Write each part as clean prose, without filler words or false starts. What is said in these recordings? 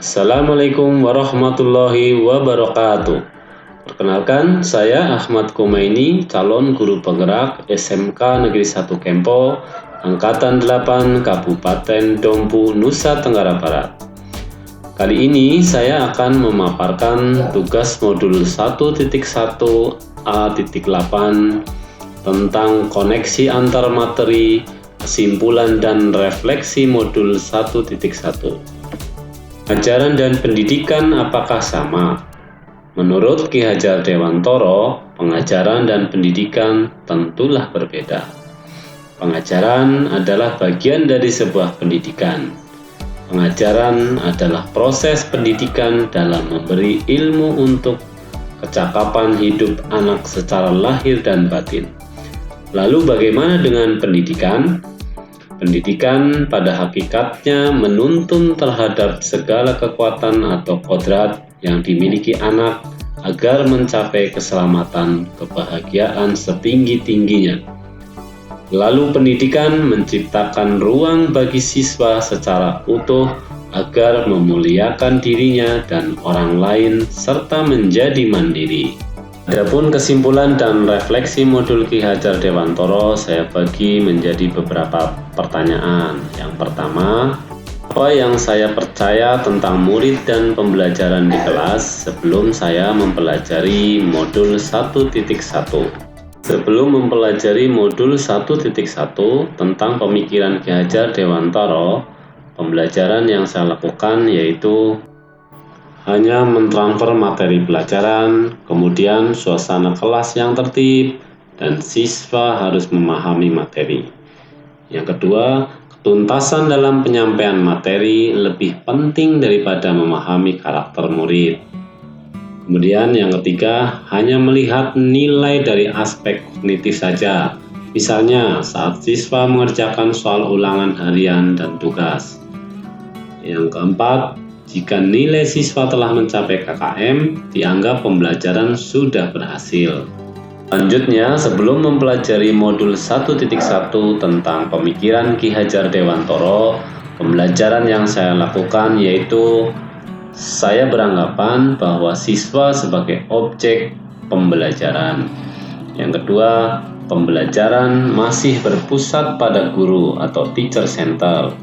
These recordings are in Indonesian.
Assalamualaikum warahmatullahi wabarakatuh. Perkenalkan, saya Ahmad Kumaini, calon guru penggerak SMK Negeri 1 Kempo, Angkatan 8 Kabupaten Dompu, Nusa Tenggara Barat. Kali ini saya akan memaparkan tugas modul 1.1a.8 tentang koneksi antar materi, kesimpulan dan refleksi modul 1.1. Ajaran dan pendidikan apakah sama? Menurut Ki Hajar Dewantoro, pengajaran dan pendidikan tentulah berbeda. Pengajaran adalah bagian dari sebuah pendidikan. Pengajaran adalah proses pendidikan dalam memberi ilmu untuk kecakapan hidup anak secara lahir dan batin. Lalu bagaimana dengan pendidikan? Pendidikan pada hakikatnya menuntun terhadap segala kekuatan atau kodrat yang dimiliki anak agar mencapai keselamatan, kebahagiaan setinggi-tingginya. Lalu pendidikan menciptakan ruang bagi siswa secara utuh agar memuliakan dirinya dan orang lain serta menjadi mandiri. Adapun kesimpulan dan refleksi modul Ki Hajar Dewantoro saya bagi menjadi beberapa pertanyaan. Yang pertama, apa yang saya percaya tentang murid dan pembelajaran di kelas sebelum saya mempelajari modul 1.1? Sebelum mempelajari modul 1.1 tentang pemikiran Ki Hajar Dewantoro, pembelajaran yang saya lakukan yaitu hanya mentransfer materi pelajaran, kemudian suasana kelas yang tertib, dan siswa harus memahami materi. Yang kedua, ketuntasan dalam penyampaian materi lebih penting daripada memahami karakter murid. Kemudian yang ketiga, hanya melihat nilai dari aspek kognitif saja. Misalnya saat siswa mengerjakan soal ulangan harian dan tugas. Yang keempat, jika nilai siswa telah mencapai KKM, dianggap pembelajaran sudah berhasil. Selanjutnya, sebelum mempelajari modul 1.1 tentang pemikiran Ki Hajar Dewantoro, pembelajaran yang saya lakukan yaitu saya beranggapan bahwa siswa sebagai objek pembelajaran. Yang kedua, pembelajaran masih berpusat pada guru atau teacher center.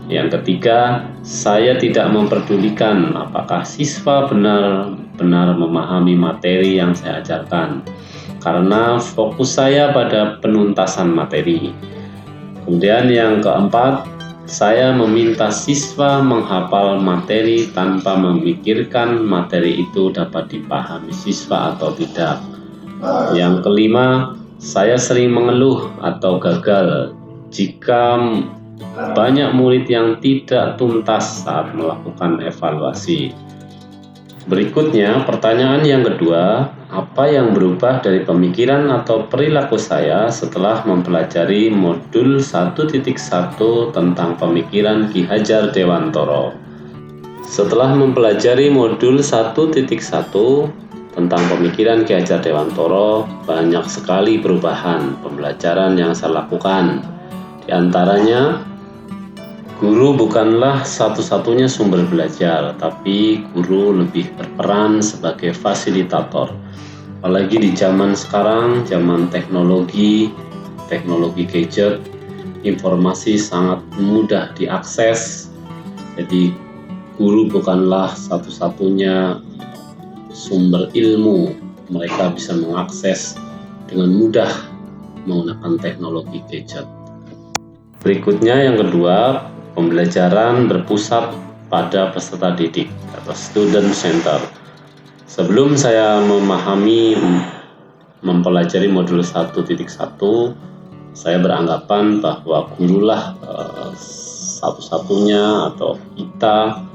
Yang ketiga, saya tidak memperdulikan apakah siswa benar-benar memahami materi yang saya ajarkan, karena fokus saya pada penuntasan materi. Kemudian yang keempat, saya meminta siswa menghafal materi tanpa memikirkan materi itu dapat dipahami siswa atau tidak. Yang kelima, saya sering mengeluh atau gagal jika banyak murid yang tidak tuntas saat melakukan evaluasi. Berikutnya, pertanyaan yang kedua, apa yang berubah dari pemikiran atau perilaku saya setelah mempelajari modul 1.1 tentang pemikiran Ki Hajar Dewantoro? Setelah mempelajari modul 1.1 tentang pemikiran Ki Hajar Dewantoro, banyak sekali perubahan pembelajaran yang saya lakukan. Di antaranya, guru bukanlah satu-satunya sumber belajar, tapi guru lebih berperan sebagai fasilitator. Apalagi di zaman sekarang, zaman teknologi gadget, informasi sangat mudah diakses. Jadi, guru bukanlah satu-satunya sumber ilmu. Mereka bisa mengakses dengan mudah menggunakan teknologi gadget. Berikutnya yang kedua, pembelajaran berpusat pada peserta didik atau student center. Sebelum saya mempelajari modul 1.1, saya beranggapan bahwa gurulah satu-satunya atau kita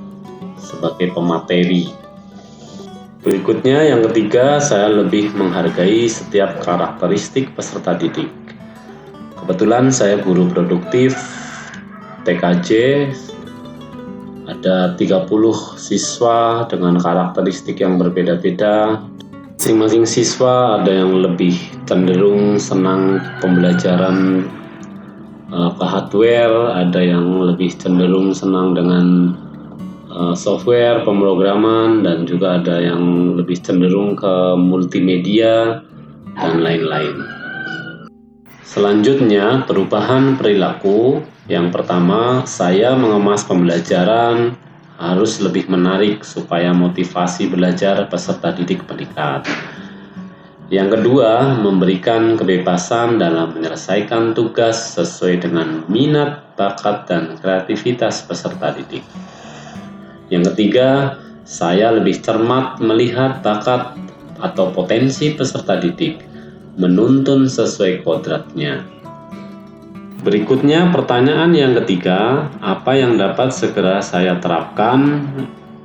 sebagai pemateri. Berikutnya yang ketiga, saya lebih menghargai setiap karakteristik peserta didik. Kebetulan saya guru produktif TKJ, ada 30 siswa dengan karakteristik yang berbeda-beda. Masing-masing siswa ada yang lebih cenderung senang pembelajaran ke hardware, ada yang lebih cenderung senang dengan software, pemrograman, dan juga ada yang lebih cenderung ke multimedia dan lain-lain. Selanjutnya, perubahan perilaku. Yang pertama, saya mengemas pembelajaran harus lebih menarik supaya motivasi belajar peserta didik meningkat. Yang kedua, memberikan kebebasan dalam menyelesaikan tugas sesuai dengan minat, bakat, dan kreativitas peserta didik. Yang ketiga, saya lebih cermat melihat bakat atau potensi peserta didik, menuntun sesuai kodratnya. Berikutnya pertanyaan yang ketiga, apa yang dapat segera saya terapkan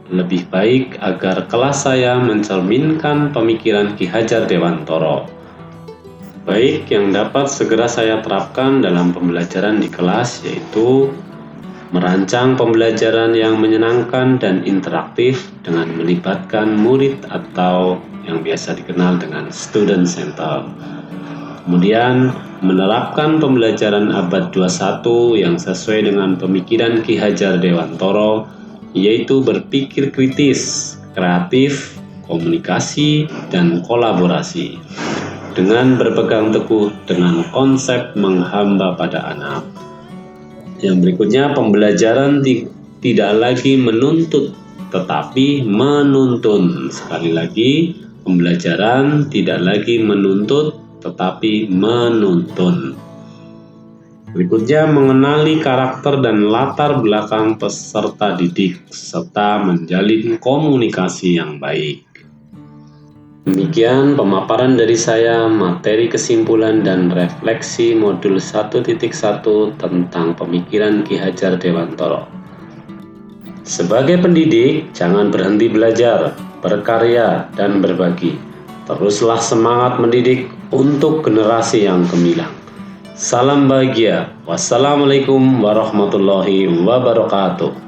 lebih baik agar kelas saya mencerminkan pemikiran Ki Hajar Dewantoro? Baik, yang dapat segera saya terapkan dalam pembelajaran di kelas yaitu merancang pembelajaran yang menyenangkan dan interaktif dengan melibatkan murid atau yang biasa dikenal dengan student center. Kemudian menerapkan pembelajaran abad 21 yang sesuai dengan pemikiran Ki Hajar Dewantoro, yaitu berpikir kritis, kreatif, komunikasi, dan kolaborasi, dengan berpegang teguh dengan konsep menghamba pada anak. Yang berikutnya, pembelajaran tidak lagi menuntut, tetapi menuntun. Sekali lagi, pembelajaran tidak lagi menuntut, tetapi menuntun. Berikutnya, mengenali karakter dan latar belakang peserta didik, serta menjalin komunikasi yang baik. Demikian pemaparan dari saya, materi kesimpulan dan refleksi modul 1.1 tentang pemikiran Ki Hajar Dewantoro. Sebagai pendidik, jangan berhenti belajar, berkarya, dan berbagi. Teruslah semangat mendidik untuk generasi yang gemilang. Salam bahagia. Wassalamualaikum warahmatullahi wabarakatuh.